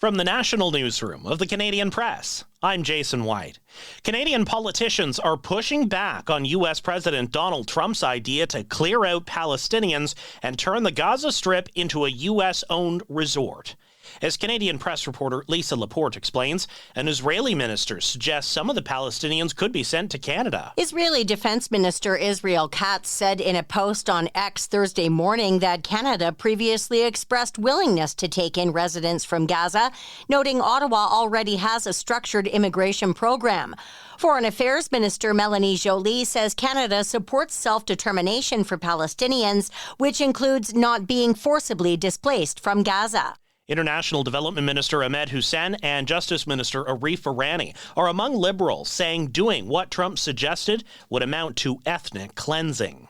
From the national newsroom of the Canadian Press, I'm Jason White. Canadian politicians are pushing back on U.S. President Donald Trump's idea to clear out Palestinians and turn the Gaza Strip into a U.S.-owned resort. As Canadian Press reporter Lisa Laporte explains, an Israeli minister suggests some of the Palestinians could be sent to Canada. Israeli Defense Minister Israel Katz said in a post on X Thursday morning that Canada previously expressed willingness to take in residents from Gaza, noting Ottawa already has a structured immigration program. Foreign Affairs Minister Melanie Joly says Canada supports self-determination for Palestinians, which includes not being forcibly displaced from Gaza. International Development Minister Ahmed Hussein and Justice Minister Arif Irani are among Liberals, saying doing what Trump suggested would amount to ethnic cleansing.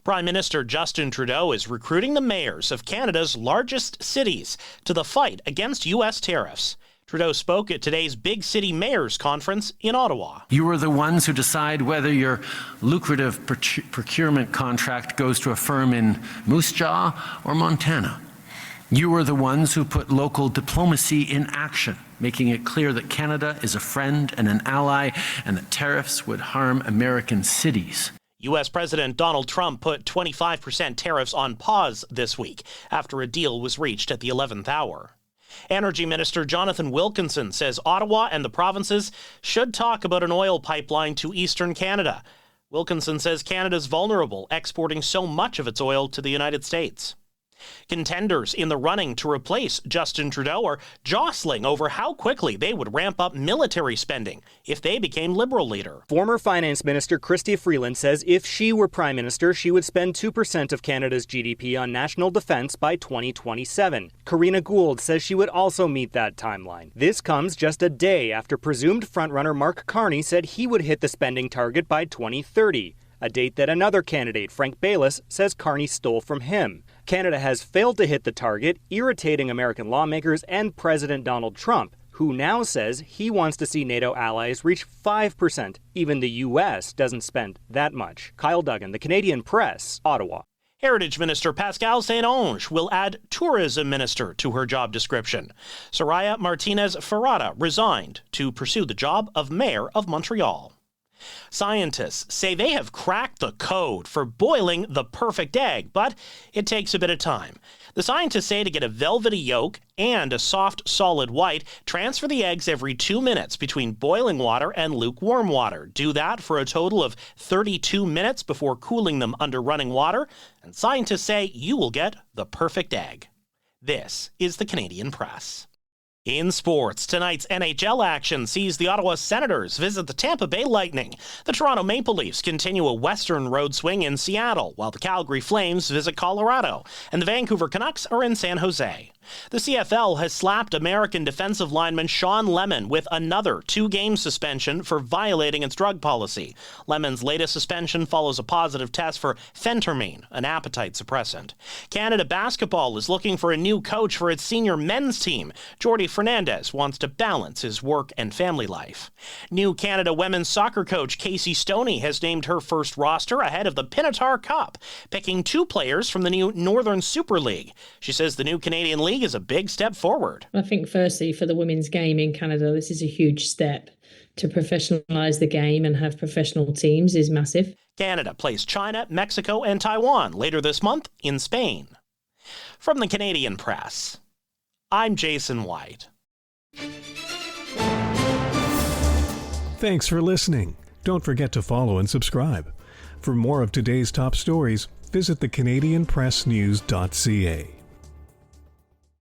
Prime Minister Justin Trudeau is recruiting the mayors of Canada's largest cities to the fight against U.S. tariffs. Trudeau spoke at today's Big City Mayors Conference in Ottawa. You are the ones who decide whether your lucrative procurement contract goes to a firm in Moose Jaw or Montana. You are the ones who put local diplomacy in action, making it clear that Canada is a friend and an ally, and that tariffs would harm American cities. U.S. President Donald Trump put 25% tariffs on pause this week after a deal was reached at the 11th hour. Energy Minister Jonathan Wilkinson says Ottawa and the provinces should talk about an oil pipeline to eastern Canada. Wilkinson says Canada's vulnerable, exporting so much of its oil to the United States. Contenders in the running to replace Justin Trudeau are jostling over how quickly they would ramp up military spending if they became Liberal leader. Former Finance Minister Chrystia Freeland says if she were Prime Minister, she would spend 2% of Canada's GDP on national defense by 2027. Karina Gould says she would also meet that timeline. This comes just a day after presumed frontrunner Mark Carney said he would hit the spending target by 2030, a date that another candidate, Frank Baylis, says Carney stole from him. Canada has failed to hit the target, irritating American lawmakers and President Donald Trump, who now says he wants to see NATO allies reach 5%. Even the U.S. doesn't spend that much. Kyle Duggan, the Canadian Press, Ottawa. Heritage Minister Pascale St-Onge will add Tourism Minister to her job description. Soraya Martinez-Ferrada resigned to pursue the job of Mayor of Montreal. Scientists say they have cracked the code for boiling the perfect egg, but it takes a bit of time. The scientists say to get a velvety yolk and a soft, solid white, transfer the eggs every 2 minutes between boiling water and lukewarm water. Do that for a total of 32 minutes before cooling them under running water, and scientists say you will get the perfect egg. This is the Canadian Press. In sports, tonight's NHL action sees the Ottawa Senators visit the Tampa Bay Lightning. The Toronto Maple Leafs continue a western road swing in Seattle, while the Calgary Flames visit Colorado, and the Vancouver Canucks are in San Jose. The CFL has slapped American defensive lineman Sean Lemon with another 2-game suspension for violating its drug policy. Lemon's latest suspension follows a positive test for phentermine, an appetite suppressant. Canada basketball is looking for a new coach for its senior men's team. Jordi Fernandez wants to balance his work and family life. New Canada women's soccer coach Casey Stoney has named her first roster ahead of the Pinatar Cup, picking 2 players from the new Northern Super League. She says the new Canadian League is a big step forward. I think firstly for the women's game in Canada, this is a huge step. To professionalise the game and have professional teams is massive. Canada plays China, Mexico and Taiwan later this month in Spain. From the Canadian Press, I'm Jason White. Thanks for listening. Don't forget to follow and subscribe. For more of today's top stories, visit thecanadianpressnews.ca.